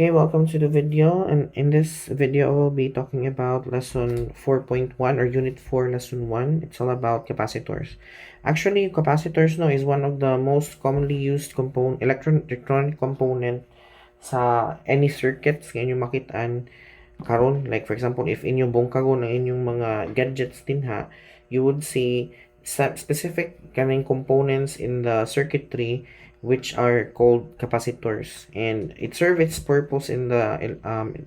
Okay, welcome to the video, and in this video I will be talking about lesson 4.1 or unit 4 lesson 1. It's all about capacitors. Actually, capacitors no is one of the most commonly used electronic component sa any circuits nga inyong makitaan karon. Like for example, if inyong bungkagon ang inyong mga gadgets din ha, you would see specific kaning components in the circuitry which are called capacitors, and it serves its purpose in the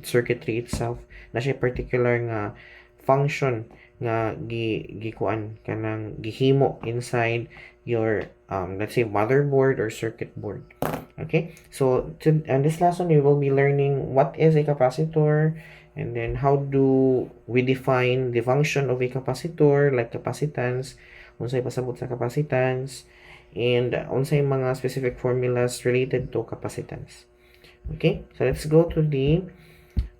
circuitry itself na siya particular nga function nga gikuan kanang gihimo inside your let's say motherboard or circuit board. Okay, so in this lesson we will be learning what is a capacitor, and then how do we define the function of a capacitor, like capacitance, unsay pasabot sa capacitance, and unsay mga specific formulas related to capacitance. Okay, so let's go to the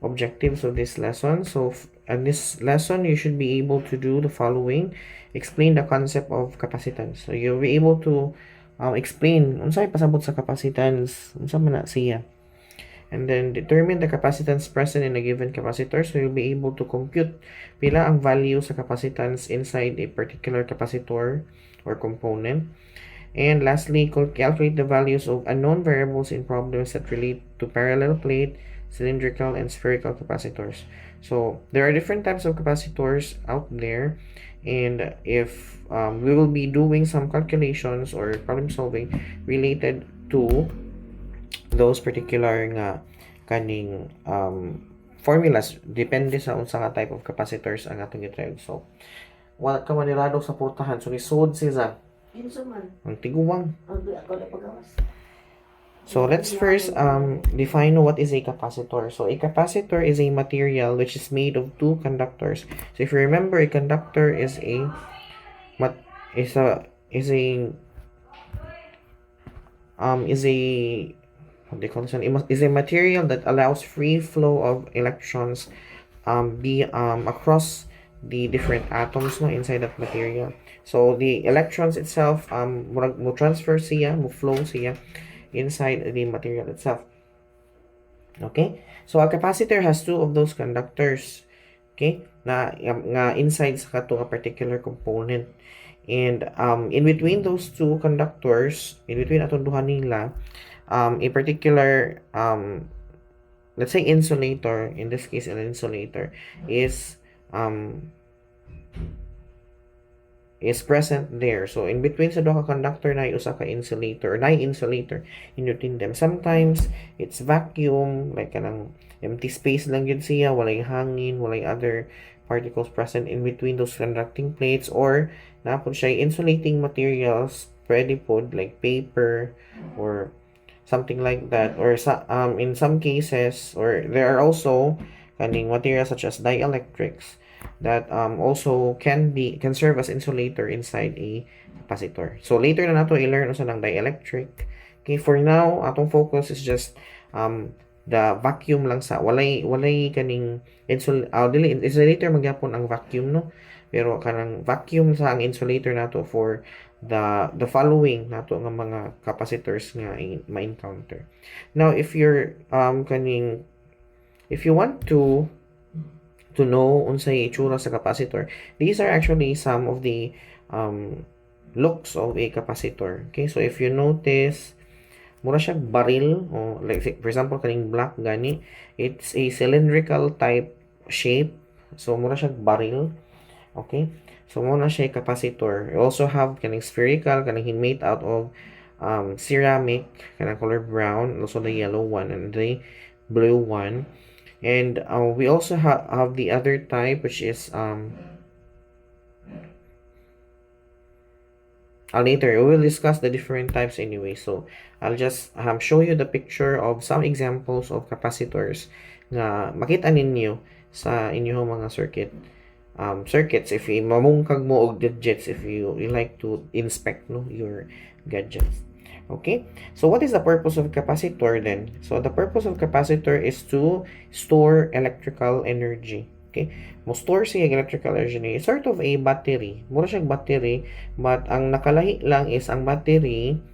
objectives of this lesson. So in this lesson you should be able to do the following: explain the concept of capacitance. So you'll be able to explain unsay pasabot sa capacitance, unsa man na siya, and then determine the capacitance present in a given capacitor. So you'll be able to compute pila ang value sa capacitance inside a particular capacitor or component. And lastly, calculate the values of unknown variables in problems that relate to parallel plate, cylindrical, and spherical capacitors. So there are different types of capacitors out there, and if we will be doing some calculations or problem solving related to those particular nga kaning formulas, depende sa unsa nga type of capacitors ang atong i-try. So wala ka manilado sa portahan, so lisod siya ang tiguwang. So let's first define what is a capacitor. So a capacitor is a material which is made of two conductors. So if you remember, a conductor is a what do you call this one? Is a material that allows free flow of electrons across the different atoms no inside that material. So the electrons itself mo transfer siya, mo flow siya inside the material itself. Okay? So a capacitor has two of those conductors, okay, na nga inside sa kato a particular component. And in between those two conductors, in between atong duha nila, a particular let's say insulator, in this case an insulator is present there. So in between sa duha ka conductor na usa ka insulator or na insulator in between them. Sometimes it's vacuum, like kanang empty space lang yun siya, walay hangin, walay other particles present in between those conducting plates, or napod siya insulating materials pwede pod like paper or something like that, or in some cases, or there are also kaning materials such as dielectrics that also can serve as insulator inside a capacitor. So later na nato i-learn usa ng dielectric. Okay, for now atong focus is just the vacuum lang sa walay kaning insulator magyapon ang vacuum no, pero kanang vacuum sa ang insulator nato for the following nato nga mga capacitors nga ma-encounter. Now if you're if you want to know unsay itsura sa capacitor, these are actually some of the looks of a capacitor. Okay, so if you notice, mura siya baril, o like for example kaning black gani, it's a cylindrical type shape, so mura siya baril. Okay, so muna siya capacitor. You also have kaning spherical, kaning made out of ceramic, kanang color brown, also the yellow one and the blue one. And we also have the other type, which is later we will discuss the different types anyway. So I'll just show you the picture of some examples of capacitors nga makita ninyo sa inyong mga circuits if mamungkag mo og gadgets, if you like to inspect no your gadgets. Okay, so what is the purpose of capacitor then? So the purpose of capacitor is to store electrical energy. Okay, mo store siya electrical energy. It's sort of a battery. Mura siyang battery, but ang nakalahi lang is ang battery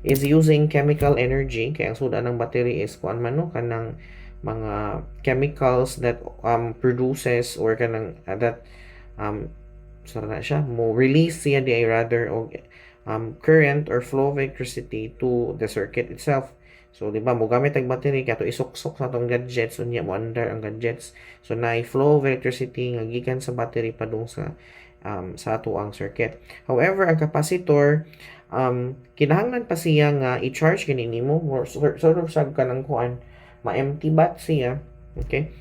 is using chemical energy. Kaya ang suda ng battery is kuan man no, kanang mga chemicals that produces or kanang that um sara na siya mo release siya di ay rather og current or flow of electricity to the circuit itself. So di ba mo gamit ang battery kaya to isuksok sa tong gadgets unya mo under ang gadgets. So na flow of electricity nga gikan sa battery padung sa ato ang circuit. However, ang capacitor kinahanglan pa siya nga i-charge kini nimo or sort of sag kanang kuan ma-empty bat siya. Okay?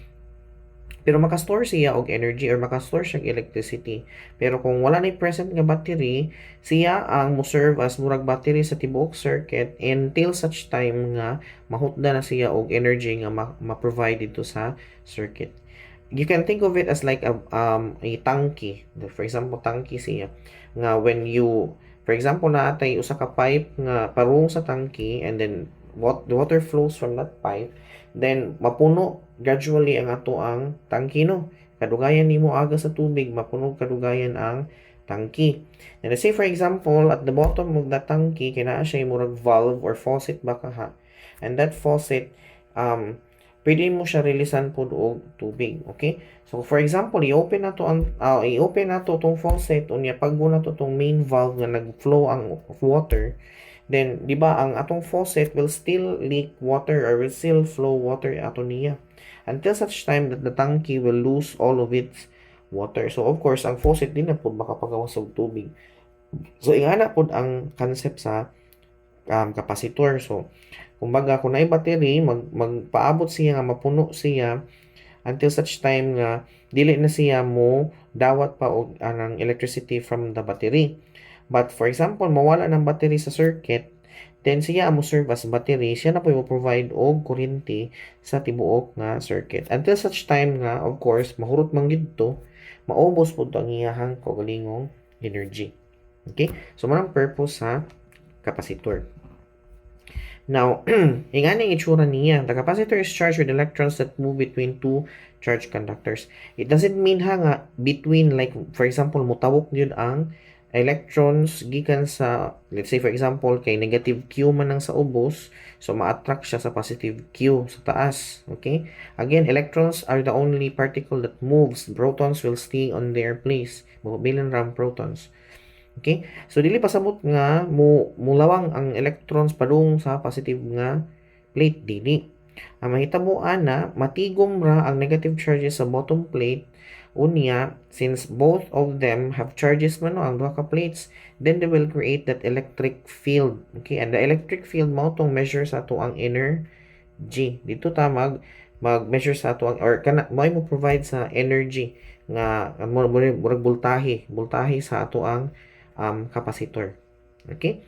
Pero makastore siya og energy or makastore siya og electricity. Pero kung wala na present nga battery, siya ang mo serve as murag battery sa tibuok circuit until such time nga mahutda na siya og energy nga ma-provide dito sa circuit. You can think of it as like a tanky. For example, tanky siya nga when you for example na atay usa ka pipe nga parung sa tanky and then the water flows from that pipe, then mapuno gradually ang ato ang tangki no. Kadugayan nimo aga sa tubig, mapuno kadugayan ang tangki. And let's say for example, at the bottom of the tangki kinaa siya murag valve or faucet baka ha. And that faucet pwede mo siya releasean pod og tubig, okay? So for example, i-open na to tong faucet unya paggo na to tong main valve nga nag-flow ang water. Then, di ba, ang atong faucet will still leak water or will still flow water ato niya until such time that the tanky will lose all of its water. So, of course, ang faucet din na po makapagawas og tubig. So, ingana po ang concept sa capacitor. So, kumbaga, kung na battery, magpaabot siya nga mapuno siya until such time nga dili na siya mo dawat pa og anang electricity from the battery. But for example, mawala ng battery sa circuit, then siya mo serve as battery, siya na po provide og kuryente sa tibuok nga circuit. Until such time nga, of course, mahurot man gyud to, maubos po ang iyahang kaugalingong energy. Okay? So, manang purpose sa capacitor. Now, inganing itsura niya, the capacitor is charged with electrons that move between two charged conductors. It doesn't mean nga between, like, for example, mutawok yun ang electrons gikan sa, let's say for example, kay negative Q man ang sa ubos, so ma-attract siya sa positive Q sa taas. Okay? Again, electrons are the only particle that moves. Protons will stay on their place. Mabilan ram protons. Okay? So, dili pasabot nga mulawang ang electrons padung sa positive nga plate. Dili. Ang mahitabuan na matigom ra ang negative charges sa bottom plate. Unya, since both of them have charges man no, ang duha ka plates, then they will create that electric field. Okay? And the electric field mo itong measure sa ato ang energy. Dito ta mag-measure sa ato ang, or kana mo provide sa energy nga murag voltahe sa ato ang capacitor. Okay?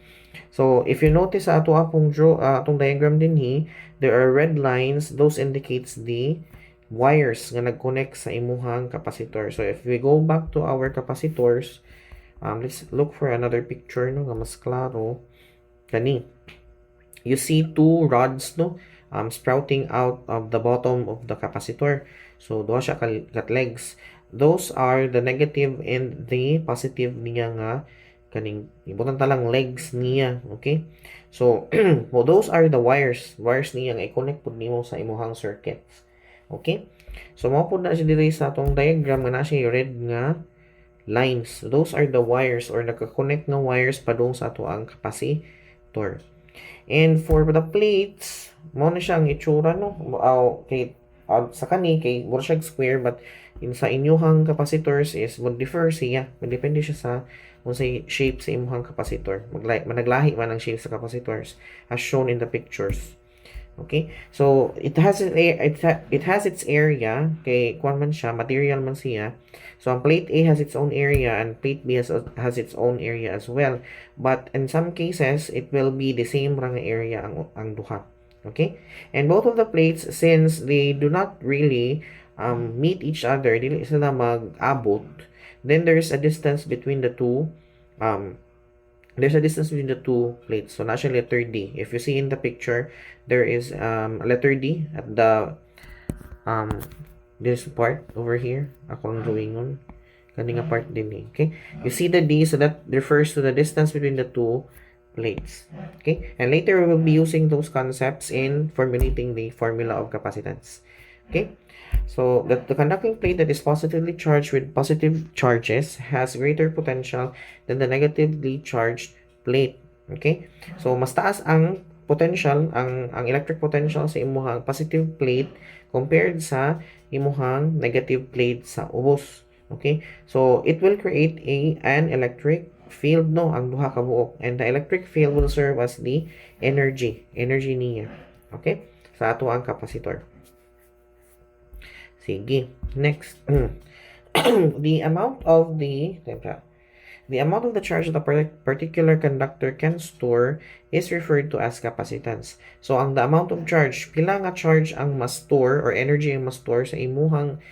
So, if you notice sa ato atong diagram dinhi, there are red lines. Those indicates the wires nga nag-connect sa imuhang capacitor. So, if we go back to our capacitors, let's look for another picture no nga mas klaro. Kani. You see two rods no sprouting out of the bottom of the capacitor. So, duha siya kat legs. Those are the negative and the positive niya nga kaning ibutan talang legs niya, okay? So, well, those are the wires niya nga i-connect pud nimo sa imuhang circuits. Okay? So, mao pud na siya diri sa atong diagram nga na siya red nga lines. Those are the wires or naka-connect nga wires padung sa ato ang capacitor. And for the plates, mao na siya ang itsura no. Kay sa kani kay mura siya square but sa inyuhang capacitors is differ siya. Depende siya sa unsay shape sa imuhang capacitor. Managlahi man ang shape sa capacitors as shown in the pictures. Okay? So, it has its area kay kuan man siya, material man siya. So, ang plate A has its own area and plate B has its own area as well. But in some cases, it will be the same rang area ang duha. Okay? And both of the plates, since they do not really meet each other, dili sila mag-abot, then there's a distance between the two plates. So, nasa letter D. If you see in the picture, there is a letter D at the this part over here. Ako lang drawing on. Kaninga part din eh. Okay? You see the D, so that refers to the distance between the two plates. Okay, and later we will be using those concepts in formulating the formula of capacitance. Okay, so the conducting plate that is positively charged with positive charges has greater potential than the negatively charged plate. Okay, so mas taas ang potential, ang electric potential sa imuhang positive plate compared sa imuhang negative plate sa ubos. Okay, so it will create an electric field, no, ang duha ka buok, and the electric field will serve as the energy niya. Okay, sa ato ang capacitor. Sige, next. the amount of the the amount of the charge that a particular conductor can store is referred to as capacitance. So ang the amount of charge, pila nga charge ang ma-store or energy ang ma-store sa imuhang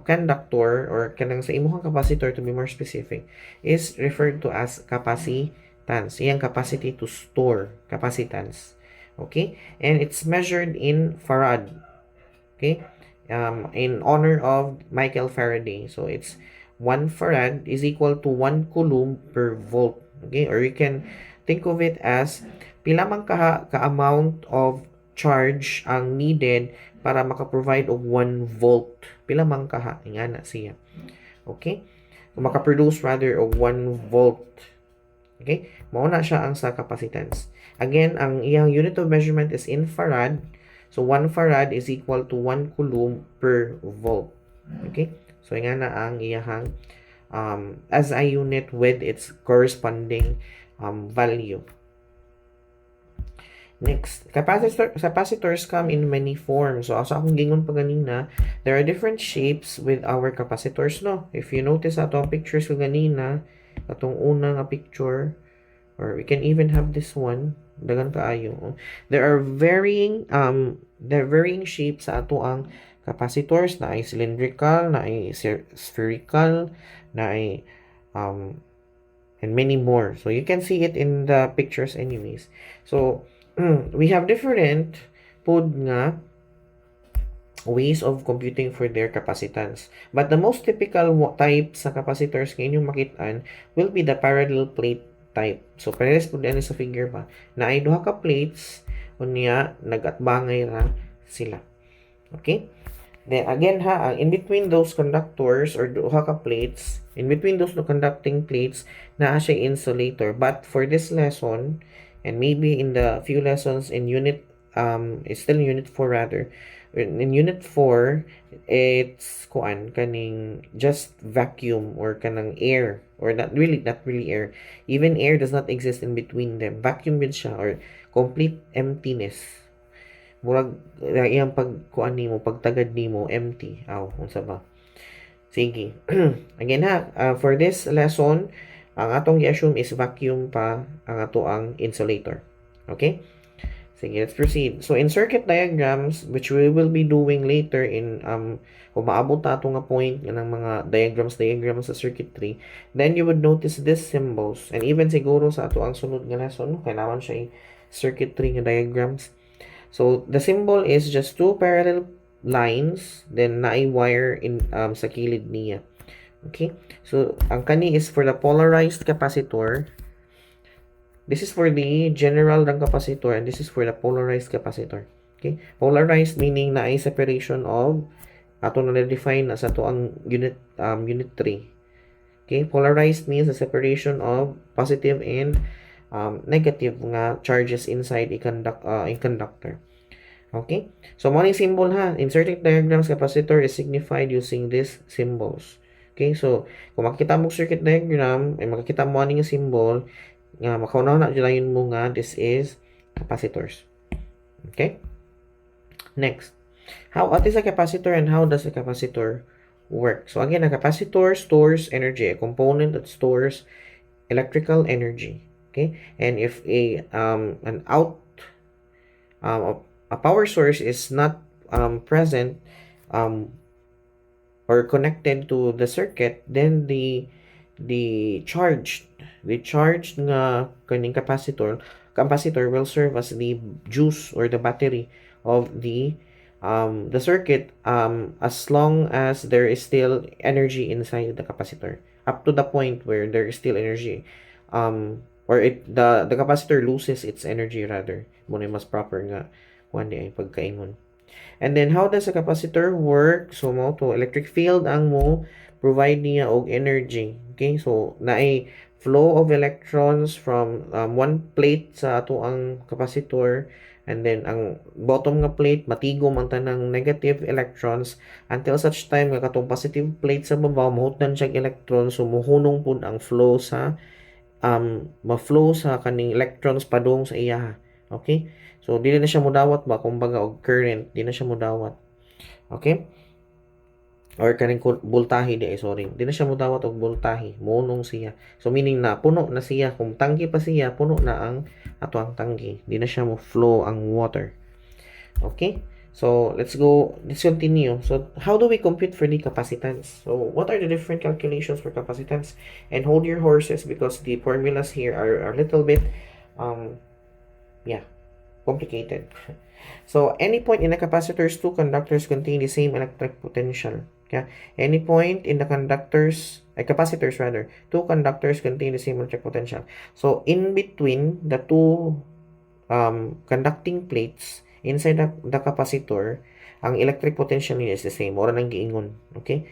conductor or kanang sa imuhang capacitor, to be more specific, is referred to as capacitance. Iyang capacity to store, capacitance. Okay? And it's measured in farad. Okay? In honor of Michael Faraday. So it's 1 farad is equal to 1 coulomb per volt. Okay? Or you can think of it as pila man ka-amount of charge ang needed para maka-provide og 1 volt. Pila man kaha, nga na siya. Okay? Maka-produce rather og 1 volt. Okay? Mauna siya ang sa capacitance. Again, ang iyang unit of measurement is in farad. So 1 farad is equal to 1 coulomb per volt. Okay? So nga na ang iyang SI unit with its corresponding value. Next, capacitors come in many forms. So, asa akong gingon pa ganina, there are different shapes with our capacitors, no? If you notice atong pictures ko ganina, atong una nga picture, or we can even have this one, dagan kaayo. There are varying shapes sa ato ang capacitors, na ay cylindrical, na ay spherical, na ay and many more. So, you can see it in the pictures anyways. So, we have different pod nga ways of computing for their capacitance. But the most typical type sa capacitors nga inyong makitaan will be the parallel plate type. So, pares po din sa figure ba, na ay duha ka plates, unya, nagatbangay ra sila. Okay? Then, again ha, in between those conductors or duha ka plates, in between those conducting plates, naa siya insulator. But for this lesson, and maybe in the few lessons in unit, it's still in unit 4 rather. In unit 4, it's kaning just vacuum or kanang air, or not really air. Even air does not exist in between them. Vacuum yun siya, or complete emptiness. Murag iyang pagtagad nimo empty. Unsa ba? Sige. Again ha, for this lesson, ang atong i-assume is vacuum pa ang ato ang insulator. Okay? Sige, let's proceed. So, in circuit diagrams, which we will be doing later in, kung maabot na ito nga point ng mga diagrams sa circuitry, then you would notice these symbols. And even siguro sa ato ang sunod nga lesson, kailangan siya circuitry nga diagrams. So, the symbol is just two parallel lines, then na-wire in sa kilid niya. Okay? So, ang kani is for the polarized capacitor. This is for the general ng capacitor, and this is for the polarized capacitor. Okay? Polarized meaning na ay separation of, ato na define as ato ang unit 3. Okay? Polarized means the separation of positive and negative nga charges inside a conductor. Okay? So, mo yung symbol ha. In circuit diagrams, capacitor is signified using these symbols. Okay, so, kung makikita mo circuit diagram, ay makikita mo aning symbol, nga makaunaw na dyan mo nga, this is capacitors. Okay? Next. What is a capacitor and how does a capacitor work? So, again, a capacitor stores energy, a component that stores electrical energy. Okay? And if a power source is not present, or connected to the circuit, then the charged nga kaning capacitor will serve as the juice or the battery of the circuit, as long as there is still energy inside the capacitor, up to the point where there is still energy or the capacitor loses its energy rather. Muna yung mas proper nga kuan di ay pagkaingon. And then how does a capacitor work? So mo to electric field ang mo provide niya og energy. Okay? So naay flow of electrons from one plate sa ato ang capacitor, and then ang bottom nga plate matigom ang tanang negative electrons until such time nga katong positive plate sa baba mahutdan siyang electrons, so muhunong pud ang flow sa ma-flow sa kaning electrons padung sa iya. Okay? So dili na siya mudawat ba kumbaga og current, di na siya mudawat. Okay? Or kaning voltahe di ay sorry. Di na siya mudawat og voltahe, munong siya. So meaning na puno na siya, kung tangke pa siya, puno na ang ato ang tangke. Di na siya mo flow ang water. Okay? So let's continue. So how do we compute for the capacitance? So what are the different calculations for capacitance? And hold your horses because the formulas here are a little bit complicated. So any point in the capacitor's two conductors contain the same electric potential. Okay? Any point in the capacitors rather, two conductors contain the same electric potential. So in between the two conducting plates inside the capacitor, ang electric potential niya is the same. Ora nang giingon. Okay?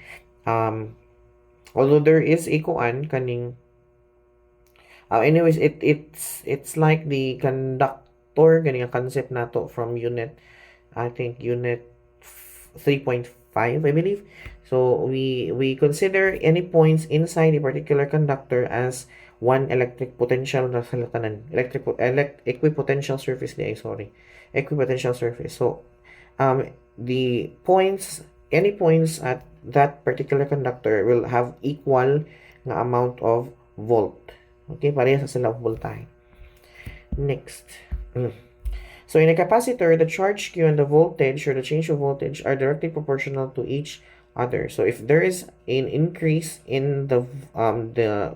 Although there is a kuan kaning anyways, it's like the conductor ganing concept nato from unit 3.5 I believe. So we consider any points inside a particular conductor as one electric potential na sa tanan. Equipotential surface equipotential surface. So the points, any points at that particular conductor will have equal nga amount of volt. Okay, pareha sa sila voltahe. Next. So in a capacitor, the charge Q and the voltage or the change of voltage are directly proportional to each other. So if there is an increase in the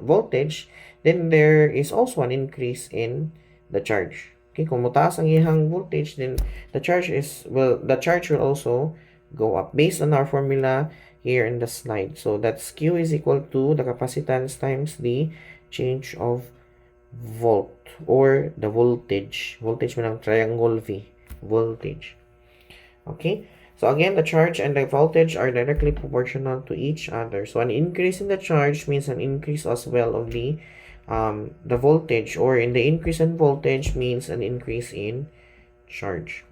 voltage, then there is also an increase in the charge. Okay, kung mataas ang ihang voltage, then the charge will also go up based on our formula here in the slide. So that's Q is equal to the capacitance times the change of volt or the voltage mo ng triangle V, voltage. Okay, so again, the charge and the voltage are directly proportional to each other. So an increase in the charge means an increase as well of the voltage, or in the increase in voltage means an increase in charge.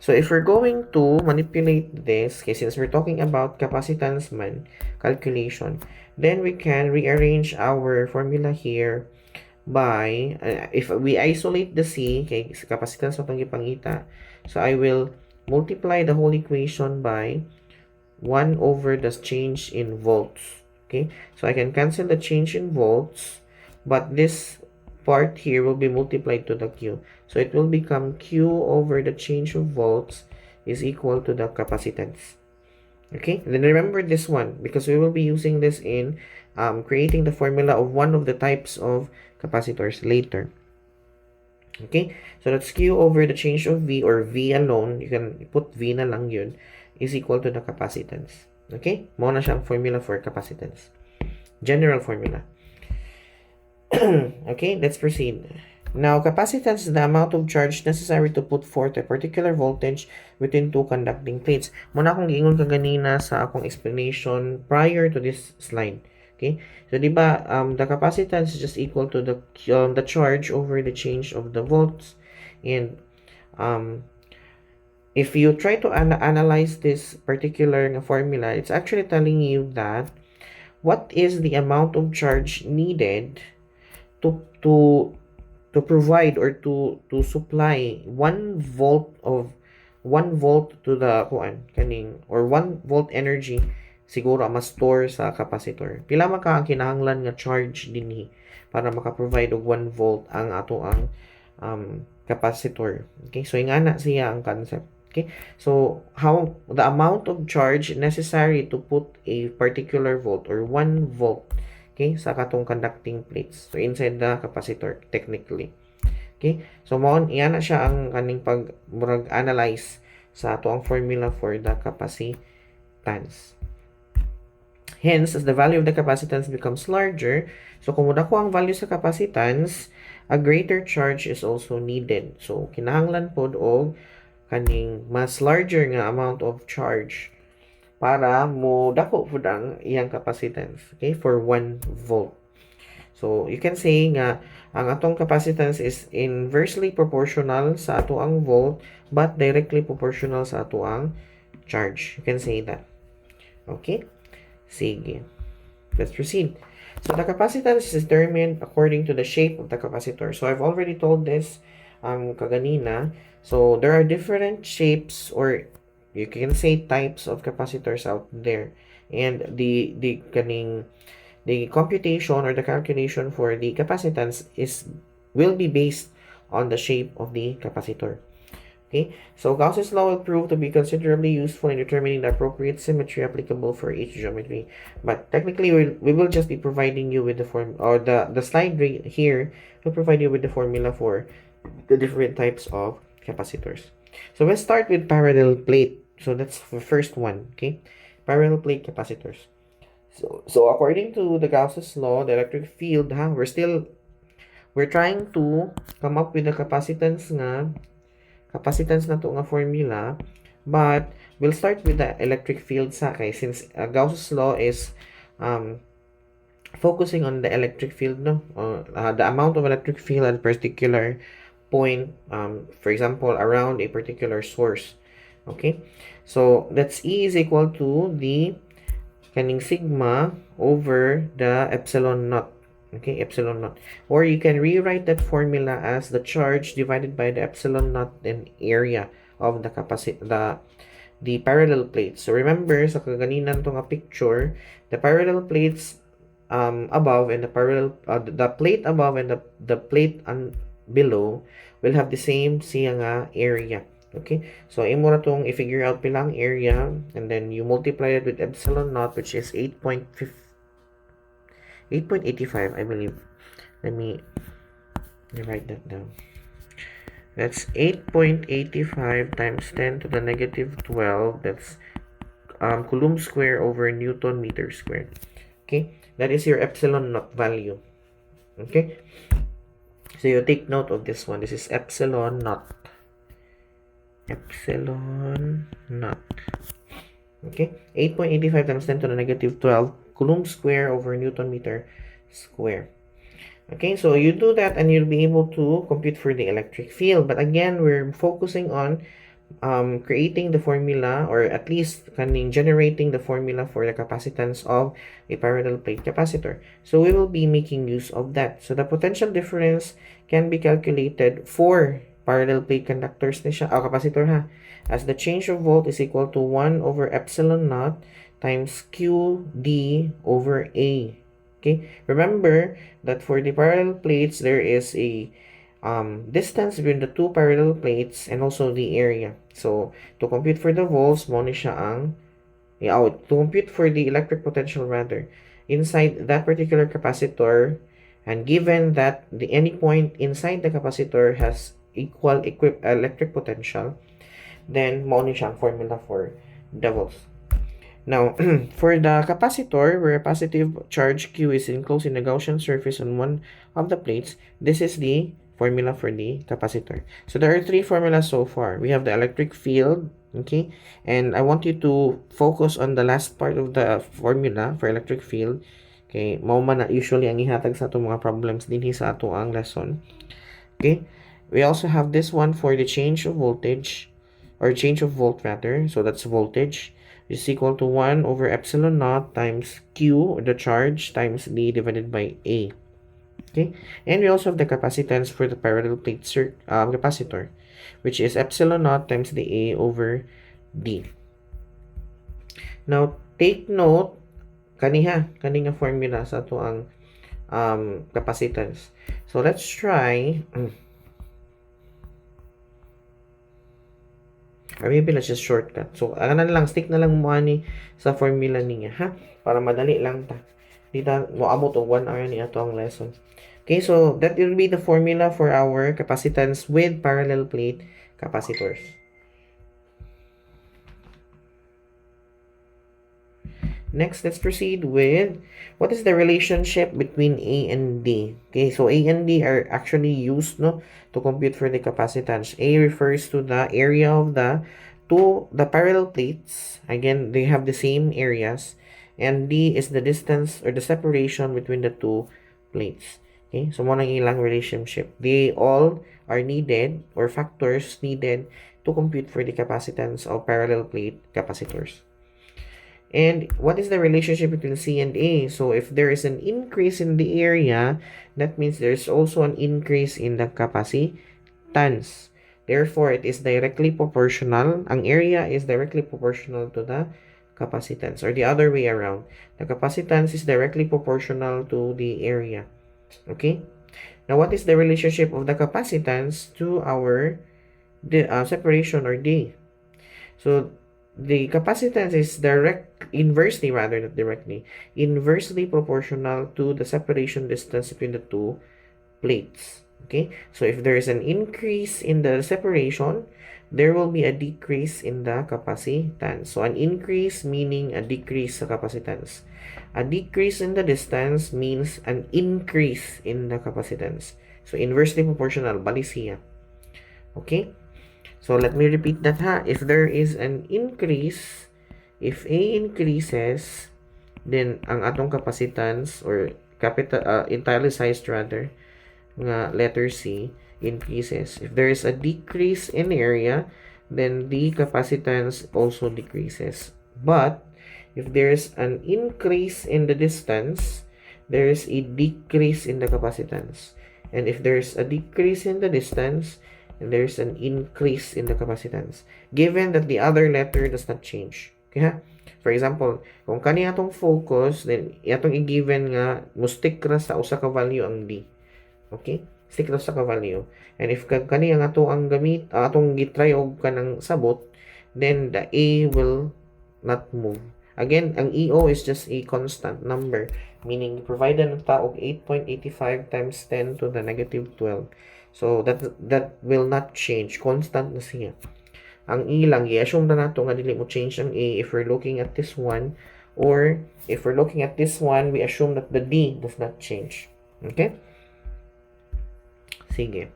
So if we're going to manipulate this, okay, since we're talking about capacitance calculation, then we can rearrange our formula here by, if we isolate the C, okay, capacitance mo itong ipangita. So I will multiply the whole equation by 1 over the change in volts. Okay, so I can cancel the change in volts, but this part here will be multiplied to the Q. So it will become Q over the change of volts is equal to the capacitance. Okay, then remember this one because we will be using this in creating the formula of one of the types of capacitors later. Okay, so that's Q over the change of V, or V alone, you can put V na lang yun, is equal to the capacitance. Okay, mo na siyang formula for capacitance. General formula. Okay, let's proceed. Now, capacitance is the amount of charge necessary to put forth a particular voltage between two conducting plates. Muna akong giingon kaganina sa akong explanation prior to this slide. Okay, so diba, the capacitance is just equal to the charge over the change of the volts, and if you try to analyze this particular formula, it's actually telling you that what is the amount of charge needed to provide or to supply 1 volt to the kaning, or 1 volt energy siguro ang ma-store sa capacitor. Pila man ka ang kinahanglan nga charge dinhi para maka-provide og 1 volt ang ato ang capacitor. Okay, so ingana siya ang concept. Okay, so how the amount of charge necessary to put a particular volt or 1 volt, okay, sa katong conducting plates, so inside the capacitor technically. Okay, so maon iyan na siya ang kaning pag analyze sa ato ang formula for the capacitance. Hence, as the value of the capacitance becomes larger, so kung muna ko ang value sa capacitance, a greater charge is also needed. So kinahanglan pod og kaning mas larger nga amount of charge para mo dako pud ang iyang capacitance, okay, for 1 volt. So you can say nga ang atong capacitance is inversely proportional sa ato ang volt but directly proportional sa ato ang charge. You can say that. Okay? Sige. Let's proceed. So the capacitance is determined according to the shape of the capacitor. So I've already told this kaganina. So there are different shapes, or you can say types of capacitors out there. And the computation or the calculation for the capacitance will be based on the shape of the capacitor. Okay, so Gauss's law will prove to be considerably useful in determining the appropriate symmetry applicable for each geometry. But technically, we will just be providing you with the form, or the slide right here will provide you with the formula for the different types of capacitors. So let's start with parallel plate. So that's the first one. Okay, parallel plate capacitors. So according to the Gauss's law, the electric field, we're trying to come up with the capacitance na to nga formula, but we'll start with the electric field sa kay, since Gauss's law is focusing on the electric field, no, the amount of electric field at a particular point, for example around a particular source. Okay, so that's E is equal to the kaning sigma over the epsilon naught. Okay, epsilon naught. Or you can rewrite that formula as the charge divided by the epsilon naught in area of the the parallel plates. So remember, sa kaganinan to nga picture, the parallel plates above and the plate above and the plate below will have the same siya nga area. Okay, so imo na tong i-figure out pilang area, and then you multiply it with epsilon naught, which is 8.85, I believe. Let me write that down. That's 8.85 times 10 to the negative 12. That's Coulomb square over Newton meter squared. Okay, that is your epsilon naught value. Okay, so you take note of this one. This is epsilon naught. Epsilon naught. Okay, 8.85 times 10 to the negative 12 Coulomb square over Newton meter square. Okay, so you do that and you'll be able to compute for the electric field. But again, we're focusing on creating the formula, or at least generating the formula for the capacitance of a parallel plate capacitor. So we will be making use of that. So the potential difference can be calculated for parallel plate conductors ni siya, capacitor ha, as the change of volt is equal to 1 over epsilon naught times QD over A. Okay, remember that for the parallel plates, there is a distance between the two parallel plates and also the area. So to compute for the volts, mo ni siya ang to compute for the electric potential rather inside that particular capacitor, and given that any point inside the capacitor has equal electric potential, then mo ni siya ang formula for the volts. Now, for the capacitor, where a positive charge Q is enclosed in the Gaussian surface on one of the plates, this is the formula for the capacitor. So there are three formulas so far. We have the electric field, okay? And I want you to focus on the last part of the formula for electric field. Okay, mao man na usually ang ihatag sa atong mga problems dinhi sa ato ang lesson. Okay? We also have this one for the change of voltage, or change of volt rather. So that's voltage is equal to 1 over epsilon naught times Q, the charge, times D divided by A. Okay, and we also have the capacitance for the parallel plate capacitor, which is epsilon naught times the A over D. Now, take note, kaniha formula sa ito ang capacitance. So, let's try, or maybe let's just shortcut. So, stick na lang mo ani sa formula niya, ha? Para madali lang ta. Di ta moabot og 1 hour ni ato ang lesson. Okay, so that will be the formula for our capacitance with parallel plate capacitors. Next, let's proceed with what is the relationship between A and D. Okay, so A and D are actually used no to compute for the capacitance. A refers to the area of the parallel plates. Again, they have the same areas, and D is the distance or the separation between the two plates. Okay, so mo nang ilang relationship. They all are needed or factors needed to compute for the capacitance of parallel plate capacitors. And what is the relationship between C and A? So if there is an increase in the area, that means there's also an increase in the capacitance. Therefore, it is directly proportional. Ang area is directly proportional to the capacitance, or the other way around. The capacitance is directly proportional to the area. Okay? Now, what is the relationship of the capacitance to our separation or D? So the capacitance is inversely rather, not directly, inversely proportional to the separation distance between the two plates. Okay, so if there is an increase in the separation, there will be a decrease in the capacitance. So an increase meaning a decrease sa capacitance. A decrease in the distance means an increase in the capacitance. So inversely proportional, bali siya. Okay? So let me repeat that ha. If there is an increase, if A increases, then ang atong capacitance or capital italicized rather nga letter C increases. If there is a decrease in area, then the capacitance also decreases. But if there is an increase in the distance, there is a decrease in the capacitance. And if there is a decrease in the distance, and there's an increase in the capacitance, given that the other letter does not change. Okay ha? For example, kung kani atong focus, then atong i-given nga mustik ra sa usa ka value ang D. Okay? Stick ra sa ka value. And if kani ang ato ang gamit, atong gitry og kanang sabot, then the A will not move. Again, ang EO is just a constant number, meaning provided ng tao 8.85 times 10 to the negative 12. So that will not change, constant na siya. Ang E lang i-assume na nato nga dili mo change ang A if we're looking at this one, or if we're looking at this one, we assume that the D does not change. Okay? Sige.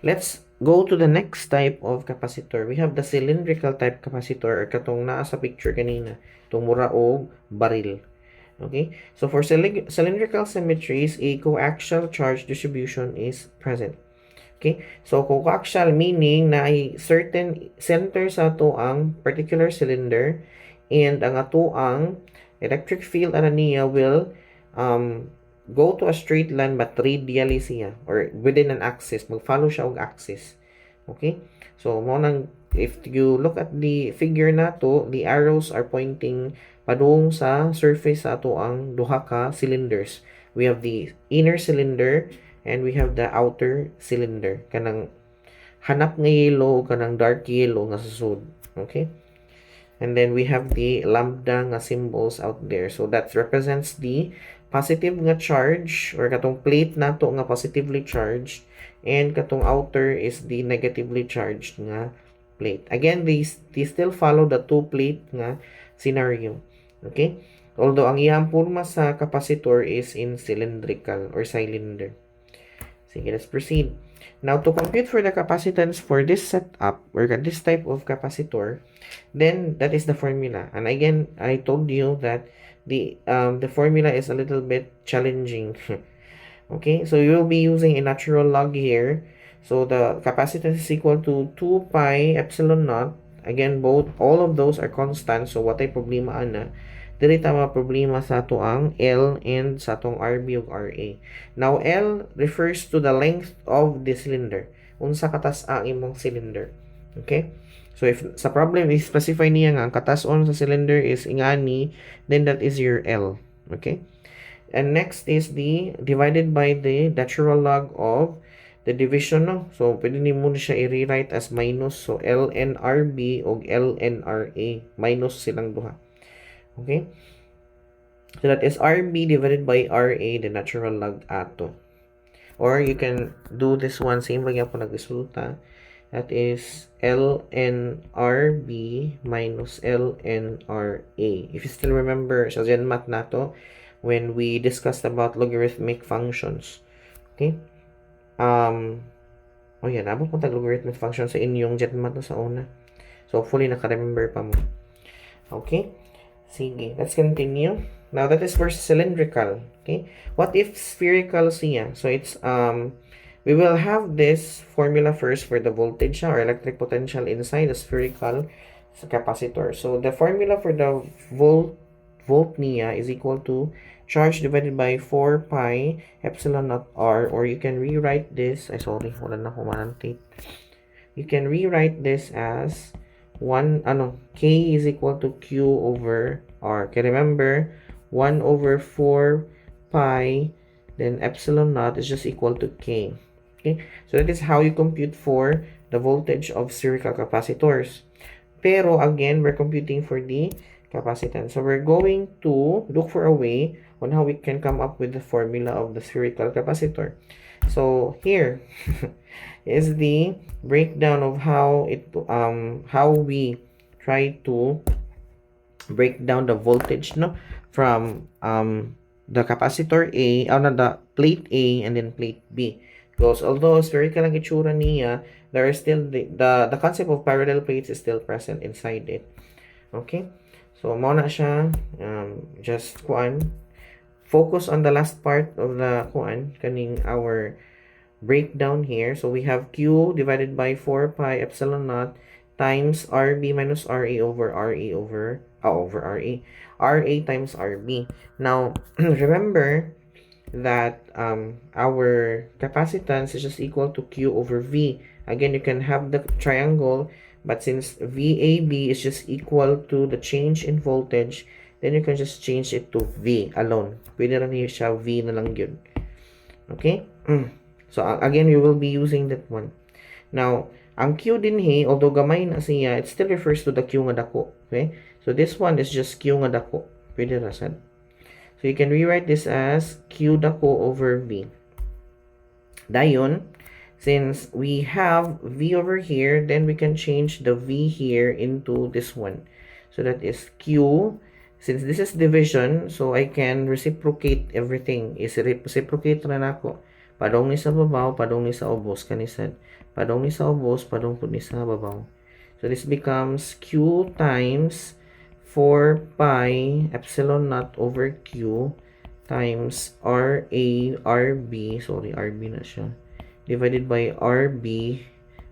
Let's go to the next type of capacitor. We have the cylindrical type capacitor, or katong naa sa picture kanina, itong mura og baril. Okay? So for cylindrical symmetries, a coaxial charge distribution is present. Okay? So coaxial meaning na ay certain center sa ato ang particular cylinder, and ang ato ang electric field ana niya will go to a straight line but radially siya, or within an axis, mag-follow siya og axis. Okay? So mo nang if you look at the figure nato, the arrows are pointing padung sa surface sa ato ang duha ka cylinders. We have the inner cylinder and we have the outer cylinder. Kanang hanap nga yellow, kanang dark yellow nga susud. Okay? And then we have the lambda nga symbols out there. So that represents the positive nga charge, or katong plate nato nga positively charged, and katong outer is the negatively charged nga plate. Again, they still follow the two plate nga scenario. Okay? Although ang iyang forma sa capacitor is in cylindrical or cylinder. Sige, let's proceed. Now, to compute for the capacitance for this setup, or this type of capacitor, then that is the formula. And again, I told you that the formula is a little bit challenging. Okay, so you will be using a natural log here. So the capacitance is equal to 2 pi epsilon naught. Again, all of those are constant. So what ay problema ana? Dili ta problema sa ato ang L and sa atong RB ug RA. Now, L refers to the length of the cylinder. Unsa katas ang imong cylinder. Okay? So if sa problem is specify niya nga ang katas-on sa cylinder is ingani, then that is your L. Okay? And next is the divided by the natural log of the division, no? So pwede ni mo siya i-rewrite as minus. So LNRB o LNRA, minus silang duha. Okay? So that is RB divided by RA, the natural log ato. Or you can do this one, same lang po nagresulta. That is ln RB minus ln RA. If you still remember sa GenMath nato, when we discussed about logarithmic functions. Okay? Oh yeah, nabot mo logarithmic function sa inyong GenMath na sa una. So, hopefully, naka-remember pa mo. Okay? Sige, let's continue. Now, that is for cylindrical. Okay? What if spherical siya? So, it's, we will have this formula first for the voltage or electric potential inside the spherical capacitor. So, the formula for the volt niya is equal to charge divided by 4 pi epsilon naught r, or you can rewrite this, wala na akong manantate. You can rewrite this as K is equal to Q over R. Okay, remember, 1 over 4 pi, then epsilon naught is just equal to K. Okay, so that is how you compute for the voltage of spherical capacitors. Pero again, we're computing for the capacitance. So we're going to look for a way on how we can come up with the formula of the spherical capacitor. So here is the breakdown of how we try to break down the voltage from the capacitor A, the plate A and then plate B. Because although spherical ang itsura niya, there is still the concept of parallel plates is still present inside it. Okay? So mo na siya, just focus on the last part of the kaning our breakdown here. So we have Q divided by 4 pi epsilon naught times RB minus RA over RE over RA. RA times RB. Now, remember that our capacitance is just equal to Q over V. Again, you can have the triangle, but since VAB is just equal to the change in voltage, then you can just change it to V alone. Pwede rin siya V na lang yun. Okay? So, again, you will be using that one. Now, ang Q din although gamay na siya, it still refers to the Q nga dako. Okay? So, this one is just Q nga dako. Pwede rasan. So, you can rewrite this as Q dako over V. Dayon, since we have V over here, then we can change the V here into this one. So, that is Q. Since this is division, so I can reciprocate everything. Reciprocate na nako. Padong ni sa babaw, padong ni sa ubos. Kanisan. Padong ni sa ubos, padong po ni sa babaw. So, this becomes Q times 4 pi epsilon naught over Q times RB na siya, divided by RB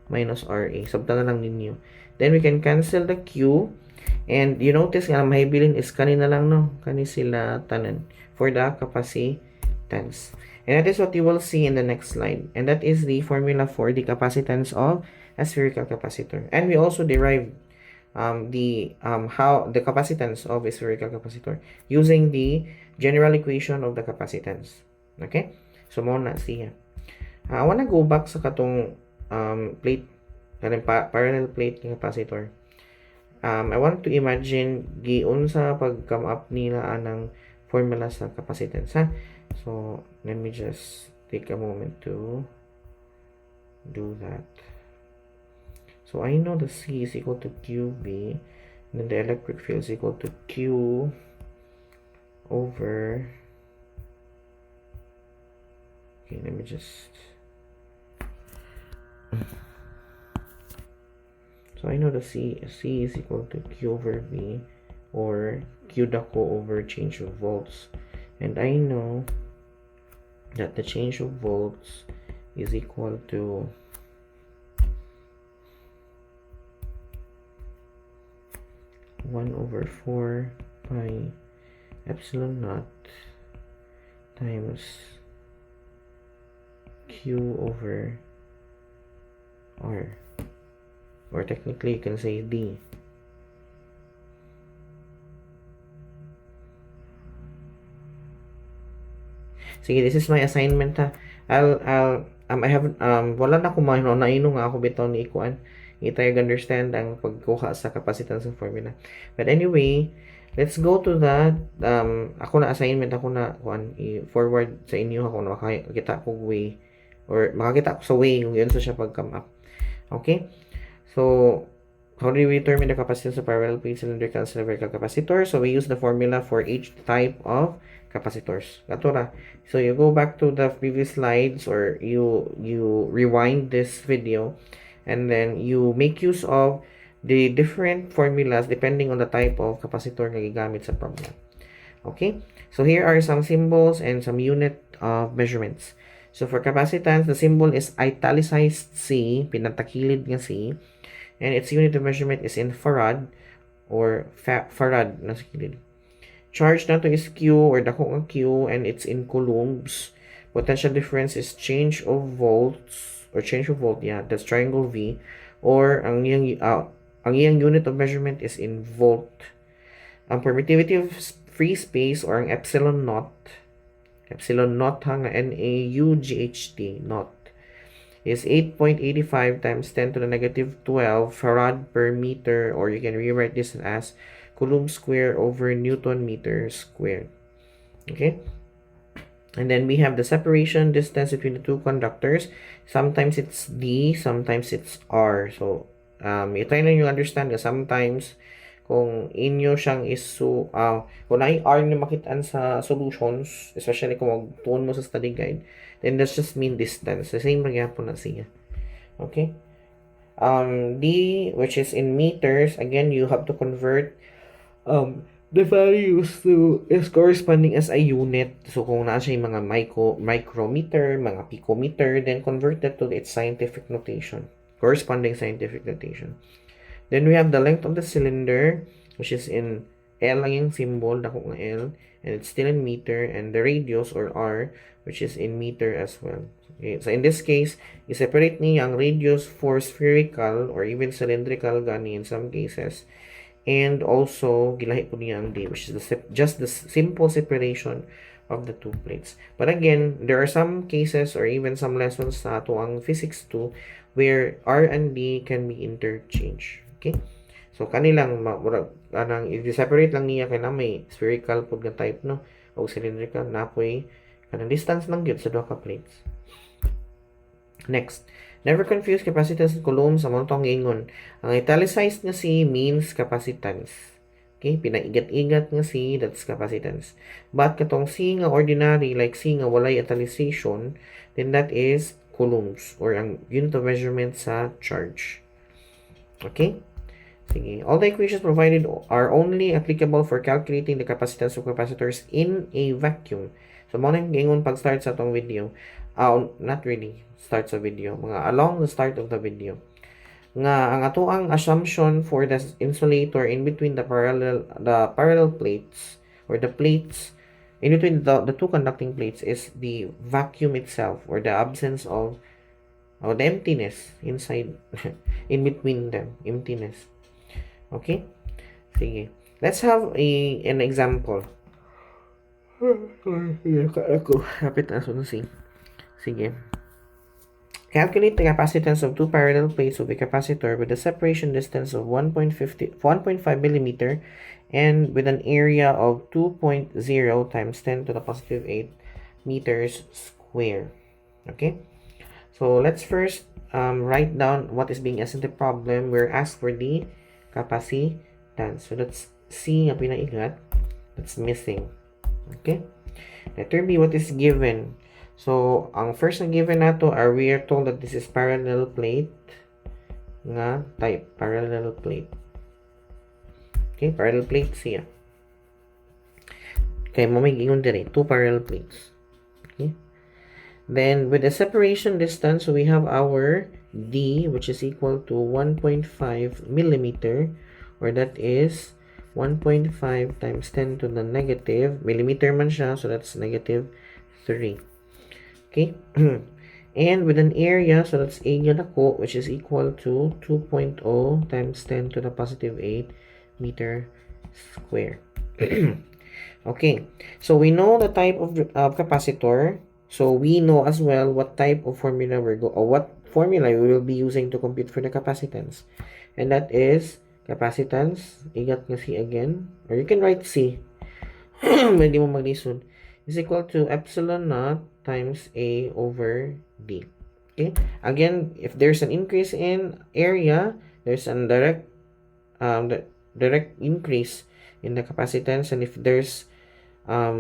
minus RA. Sabta na lang ninyo. Then we can cancel the Q, and you notice nga mahibilin is kanina lang kani sila tanan for the capacitance. And that is what you will see in the next slide. And that is the formula for the capacitance of a spherical capacitor. And we also derived how the capacitance of a spherical capacitor using the general equation of the capacitance. Okay? So, mo na siya. I wanna go back sa katong plate, parallel plate capacitor. I want to imagine giun sa pag-come up nila anang formula sa capacitance, ha? So, let me just take a moment to do that. So, I know the C is equal to QB, and then the electric field is equal to Q over, okay, let me just, so I know the C is equal to Q over V, or Q dako over change of volts, and I know that the change of volts is equal to one over 4 pi epsilon naught times Q over R, or technically you can say D. Sige, this is my assignment, ha. I have wala na ko naino nga ako bitaw ni ikuan. I-try understand ang pagkuha sa capacitance ng formula. But anyway, let's go to that. Ako na assignment, ako na i-forward sa inyo ako na makakita ko way, or makakita ko sa way kung yun sa siya pag-come up. Okay? So, how do we determine the capacitance of parallel plate, cylindrical, and spherical capacitor? So, we use the formula for each type of capacitors. Kato ra. So, you go back to the previous slides or you rewind this video and then you make use of the different formulas depending on the type of capacitor na gigamit sa problem. Okay? So, here are some symbols and some unit of measurements. So, for capacitance, the symbol is italicized C, pinatakilid nga C, and its unit of measurement is in farad or farad na sa kilid. Charge nato is Q or dako nga Q and it's in coulombs. Potential difference is change of volts or change of volt, yeah, that's triangle V, or ang iyang unit of measurement is in volt. Ang permittivity of free space or ang epsilon naught ha nga NaUGHT naught is 8.85 times 10 to the negative 12 farad per meter, or you can rewrite this as coulomb square over Newton meter squared. Okay? And then we have the separation distance between the two conductors. Sometimes it's D, sometimes it's R. So, i-try lang yung understand na sometimes kung inyo siyang isu kung na R na makitaan sa solutions, especially kung magtuon mo sa study guide, then that's just mean distance. The same lang po na siya. Okay? D, which is in meters, again, you have to convert the values to is corresponding as a unit. So, kung naa siya yung mga micrometer, mga picometer, then convert that to its scientific notation, corresponding scientific notation. Then we have the length of the cylinder, which is in L lang yung symbol, dako nga L, and it's still in meter, and the radius or R, which is in meter as well. Okay, so in this case, i-separate niya ang radius for spherical or even cylindrical gani in some cases, and also gilahi po niya ang D, which is just the simple separation of the two plates. But again, there are some cases or even some lessons sa ato ang physics 2 where R and D can be interchanged. Okay? So, kanilang, i-separate lang niya kaya na may spherical po nga type, no? O cylindrical, napoy, kanang distance lang yun sa duha ka plates. Next, never confuse capacitance and coulombs sa mga itong ingon. Ang italicized nga C means capacitance. Okay? Pinaigat-igat nga C, that's capacitance. But katong C nga ordinary, like C nga walay italicization, then that is coulombs or ang unit of measurement sa charge. Okay? Sige. All the equations provided are only applicable for calculating the capacitance of capacitors in a vacuum. So, mo nang gingon pag-start sa itong video. Not really start sa video. Mga along the start of the video. Nga, ang ato ang assumption for the insulator in between the parallel plates or the plates in between the two conducting plates is the vacuum itself or the absence of the emptiness inside in between them. Emptiness. Okay? Sige. Let's have an example. Kapit na sunod. Sige. Calculate the capacitance of two parallel plates of a capacitor with a separation distance of 1.5 millimeter and with an area of 2.0 times 10 to the positive 8 meters square. Okay? So, let's first write down what is being asked in the problem. We're asked for the capacitance. So, that's C nga pinaigat. That's missing. Okay? Letter B, what is given? So, ang first na given nato are we are told that this is parallel plate nga type. Parallel plate. Okay? Parallel plate siya. Okay, mo may gingon dire. Two parallel plates. Okay? Then, with the separation distance, so we have our D, which is equal to 1.5 millimeter, or that is 1.5 times 10 to the negative, millimeter man siya, so that's negative 3. Okay? And with an area, so that's area dako, which is equal to 2.0 times 10 to the positive 8 meter square. Okay, so we know the type of capacitor. So we know as well what type of formula what formula we will be using to compute for the capacitance. And that is capacitance, igat nga C again, or you can write C. Hindi mo maglisod. Is equal to epsilon naught times A over D. Okay, again, if there's an increase in area, there's a direct increase in the capacitance, and if there's let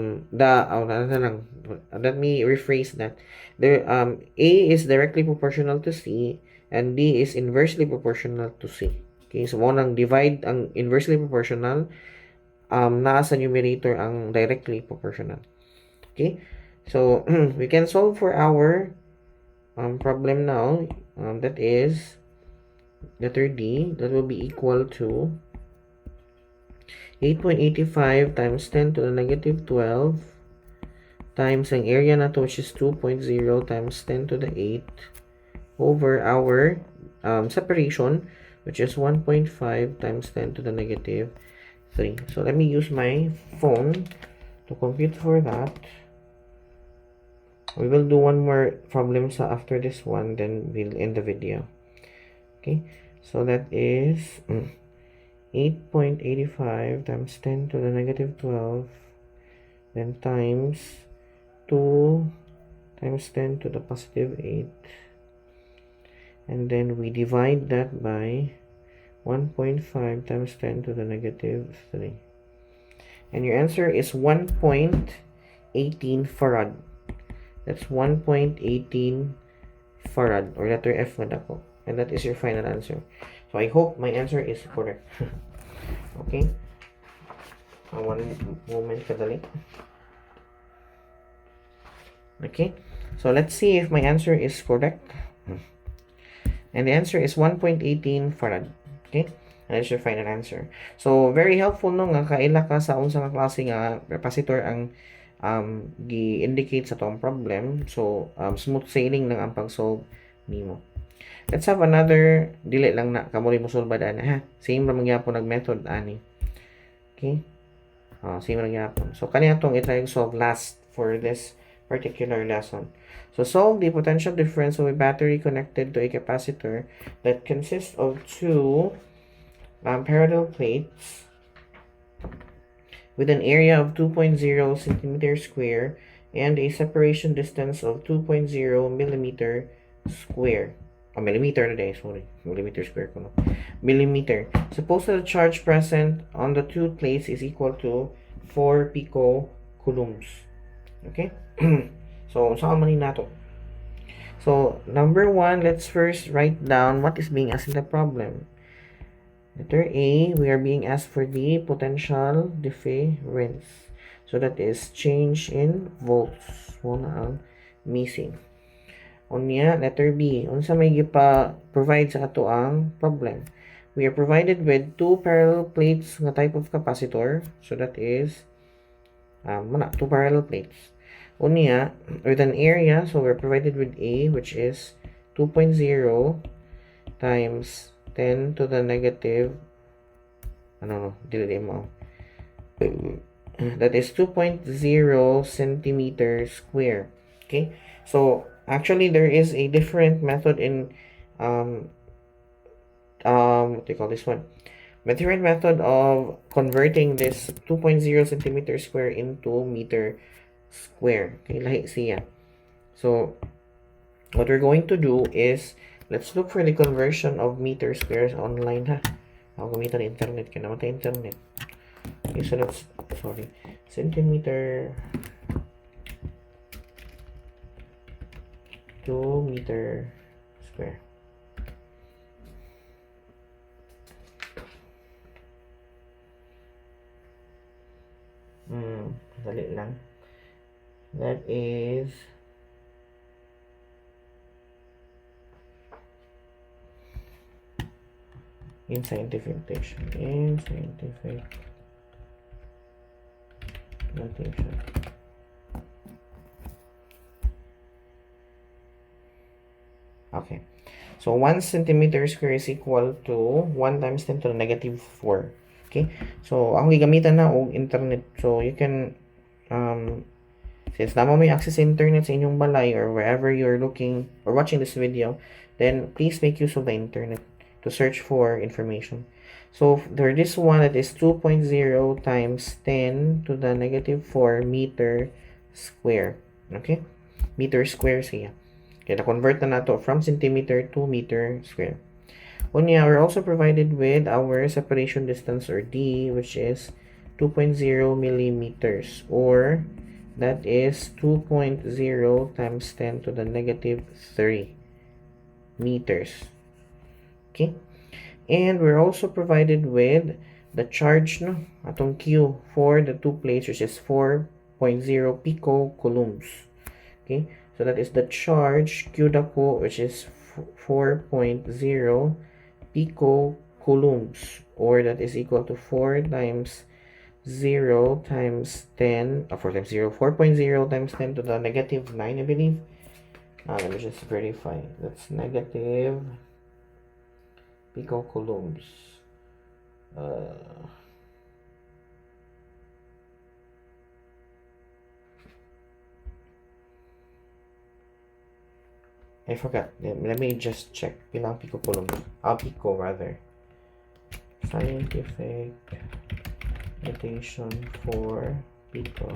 me rephrase that. A is directly proportional to C, and D is inversely proportional to C. Okay, so mo nang divide ang inversely proportional, naa sa numerator ang directly proportional. Okay, so we can solve for our problem now. That is letter D. That will be equal to 8.85 times 10 to the negative 12 times ang area na to, which is 2.0 times 10 to the 8 over our separation, which is 1.5 times 10 to the negative 3. So let me use my phone to compute for that. We will do one more problem after this one, then we'll end the video. Okay, so that is 8.85 times 10 to the negative 12, then times 2 times 10 to the positive 8, and then we divide that by 1.5 times 10 to the negative 3, and your answer is 1.18 farad. That's 1.18 farad, or letter F na dako, and that is your final answer. So I hope my answer is correct. Okay, one moment kadali. Okay, so let's see if my answer is correct. And the answer is 1.18 farad. Okay, and that's your final answer. So very helpful no nga kaila ka sa unsa nga klase nga capacitor ang gi-indicate sa tong problem. So smooth sailing lang ang pag-solve nimo. Let's have another dili lang na kamo rin mo solve daan ha. Same ra man gyapon nag method ani. Okay? Same ra gyapon. So kaniya tong i-try solve last for this particular lesson. So solve the potential difference of a battery connected to a capacitor that consists of two parallel plates with an area of 2.0 centimeter square and a separation distance of 2.0 millimeter square. Millimeter na day, sorry. Millimeter square ko no. Millimeter. Suppose that the charge present on the two plates is equal to 4 picocoulombs. Okay? So, saan man nato? So, number 1, let's first write down what is being asked in the problem. Letter A, we are being asked for the potential difference. So, that is change in volts. Muna ang missing. Unya, letter B, unsa may gipa-provide sa ato ang problem. We are provided with two parallel plates nga type of capacitor. So, that is two parallel plates. Unya, with an area, so we're provided with A, which is 2.0 times 10 to the negative, dili mo. That is 2.0 centimeter square. Okay? So, actually, there is a different method in, what do you call this one? Different method of converting this 2.0 centimeter square into meter square. Okay, lahi siya. So, what we're going to do is, let's look for the conversion of meter squares online ha. Ako gamitan ng internet, kaya naman tayo internet. Okay, so let's, centimeter to meter square. Dali lang. That is in scientific notation. Okay. So 1 centimeter square is equal to 1 times 10 to the negative 4. Okay. So ang gigamitan na og internet. So you can since naman may access to internet sa inyong balay or wherever you're looking or watching this video, then please make use of the internet to search for information. So there this one that is 2.0 times 10 to the negative 4 meter square. Okay? Meter square siya. Kaya na-convert na nato from centimeter to meter square. Unya, we're also provided with our separation distance or D, which is 2.0 millimeters, or that is 2.0 times 10 to the negative 3 meters. Okay? And we're also provided with the charge, no, atong Q for the two plates, which is 4.0 picocoulombs. Okay? So that is the charge Q dako, which is 4.0 picocoulombs, or that is equal to 4 times 0 times 10, 4 times 0, 4.0 times 10 to the negative 9, I believe. Let me just verify. That's negative picocoulombs. I forgot. Let me just check. Pilang picocoulombs? Pico rather. Scientific notation for pico.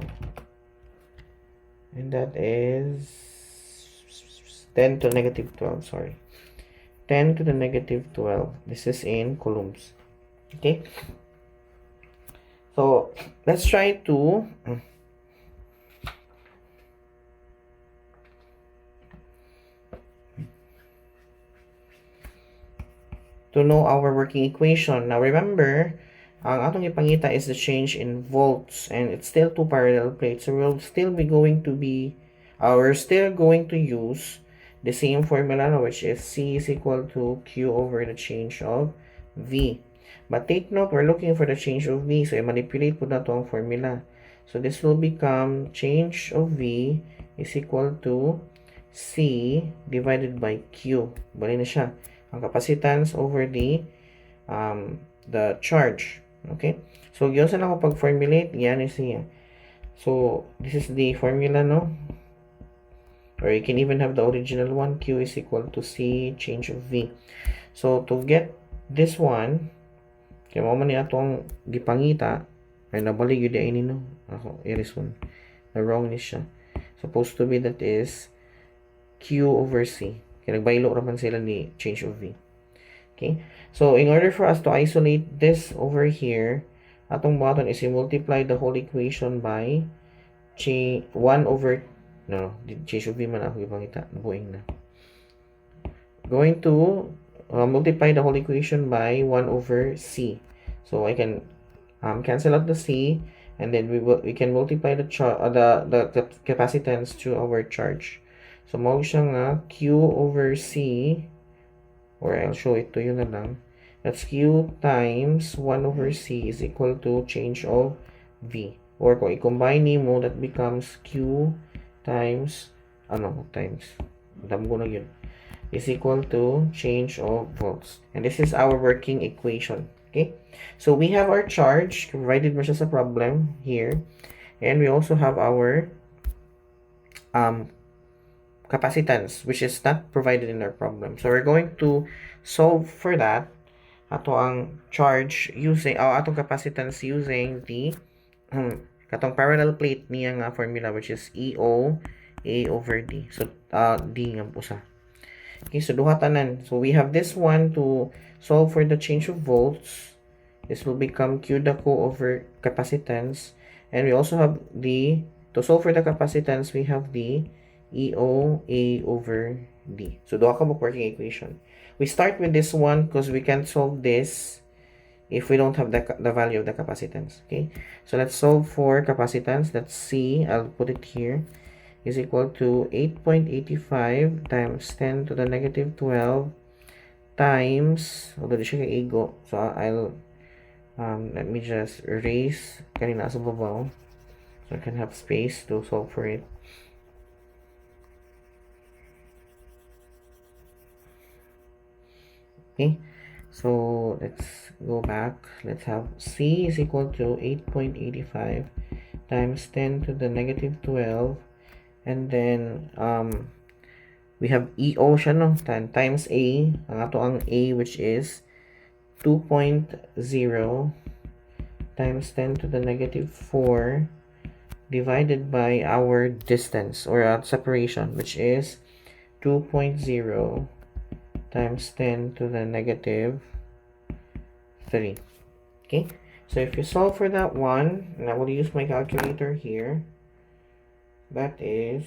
And that is 10 to negative 12, sorry. 10 to the negative 12. This is in coulombs. Okay? So, let's try to know our working equation. Now, remember, ang atong ipangita is the change in volts, and it's still two parallel plates. So, we're still going to use the same formula, which is C is equal to Q over the change of V. But take note, we're looking for the change of V, so i-manipulate po na to ang formula. So, this will become change of V is equal to C divided by Q. Bali na siya. Ang capacitance over the charge. Okay? So, yun saan ako pag-formulate, yan is siya. So, this is the formula, no? Or you can even have the original one. Q is equal to C change of V. So, to get this one, kaya mo man atong gipangita, ay nabalik yun ay no? Ako, iris one. Na wrong ni siya. Supposed to be that is Q over C. Kaya nagbaylo raman sila ni change of V. Okay? So, in order for us to isolate this over here, atong button is i-multiply the whole equation by 1 over, no, change of V man ako ipangita. Nabuing na. Going to multiply the whole equation by 1 over C. So, I can cancel out the C, and then we can multiply the capacitance to our charge. So, mao siya nga Q over C, or I'll show it to you na lang. That's Q times 1 over C is equal to change of V. Or kung i-combine mo, that becomes Q times, damgo na yun, is equal to change of volts. And this is our working equation. Okay? So, we have our charge, provided mo siya sa problem here. And we also have our capacitance, which is not provided in our problem. So, we're going to solve for that. Ato ang charge using, atong capacitance using the katong parallel plate niya nga formula, which is EO A over D. So, D nga po sa. Okay, so duha tanan. So, we have this one to solve for the change of volts. This will become Q dako over capacitance. And we also have to solve for the capacitance, we have the EO A over D. So, duha ka working equation. We start with this one because we can't solve this if we don't have the value of the capacitance. Okay, so let's solve for capacitance. That's C, I'll put it here, is equal to 8.85 times 10 to the negative 12 times, although di siya kaigo, so I'll let me just erase kanina sa babaw so I can have space to solve for it. Okay, so let's go back. Let's have C is equal to 8.85 times 10 to the negative 12, and then we have EO siya, no? Times A, ang ato ang A, which is 2.0 times 10 to the negative 4 divided by our distance or our separation, which is 2.0 times 10 to the negative 3. Okay, so if you solve for that one, and I will use my calculator here, that is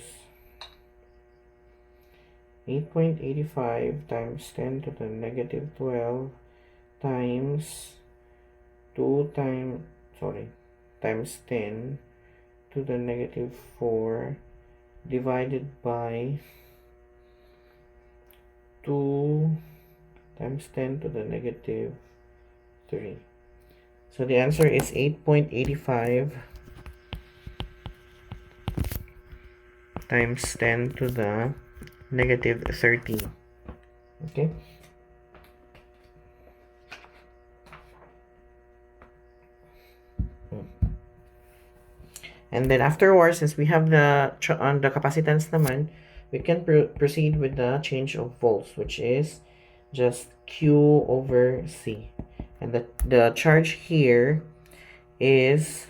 8.85 times 10 to the negative 12 times 2 times 10 to the negative 4 divided by 2 times 10 to the negative 3. So the answer is 8.85 times 10 to the negative 13. Okay. And then afterwards, since we have the on the capacitance naman, we can proceed with the change of volts, which is just Q over C. And the charge here is,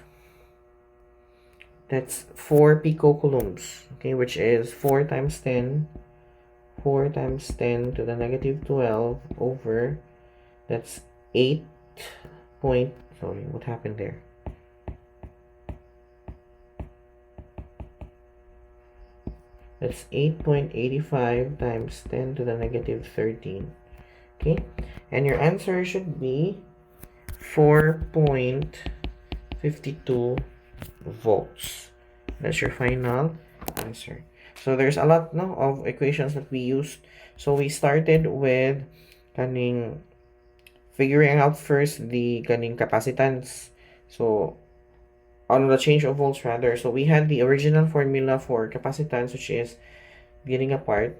that's 4 picocoulombs, okay, which is 4 times 10 to the negative 12 over, that's 8 point, sorry, what happened there? That's 8.85 times 10 to the negative 13. Okay, and your answer should be 4.52 volts. That's your final answer. So there's a lot no of equations that we used. So we started with figuring out first the capacitance. So on the change of volts rather. So we had the original formula for capacitance, which is getting apart.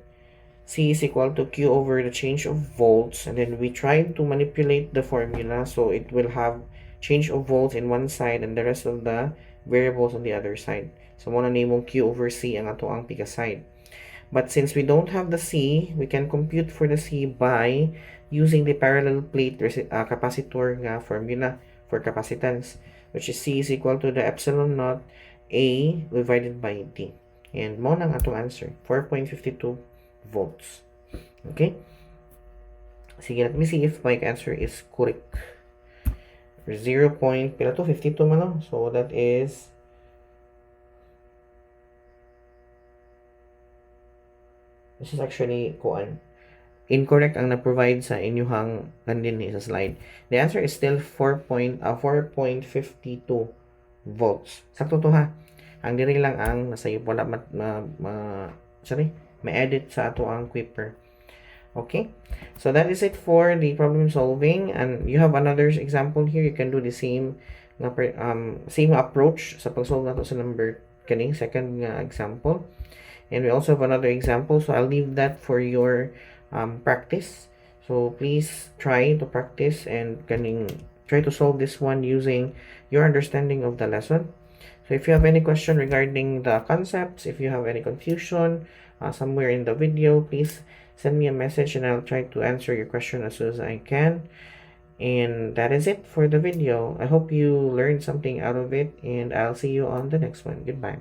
C is equal to Q over the change of volts, and then we tried to manipulate the formula so it will have change of volts in one side and the rest of the variables on the other side. So muna name Q over C ang ato ang pika side. But since we don't have the C, we can compute for the C by using the parallel plate capacitor formula for capacitance, which is C is equal to the epsilon naught A divided by D. And mo nang atong answer, 4.52 volts. Okay? Sige, let me see if my answer is correct. 0.52 man, no? So that is this is actually incorrect ang na-provide sa inyuhang nandun sa slide. The answer is still 4.52 volts. Sakto to ha. Ang diri lang ang nasa iyo wala may edit sa ato ang Quipper. Okay? So that is it for the problem solving, and you have another example here. You can do the same same approach sa pag-solve nato sa number second example. And we also have another example, so I'll leave that for your practice. So please try to practice and try to solve this one using your understanding of the lesson. So if you have any question regarding the concepts, if you have any confusion somewhere in the video, please send me a message and I'll try to answer your question as soon as I can. And that is it for the video. I hope you learned something out of it, and I'll see you on the next one. Goodbye.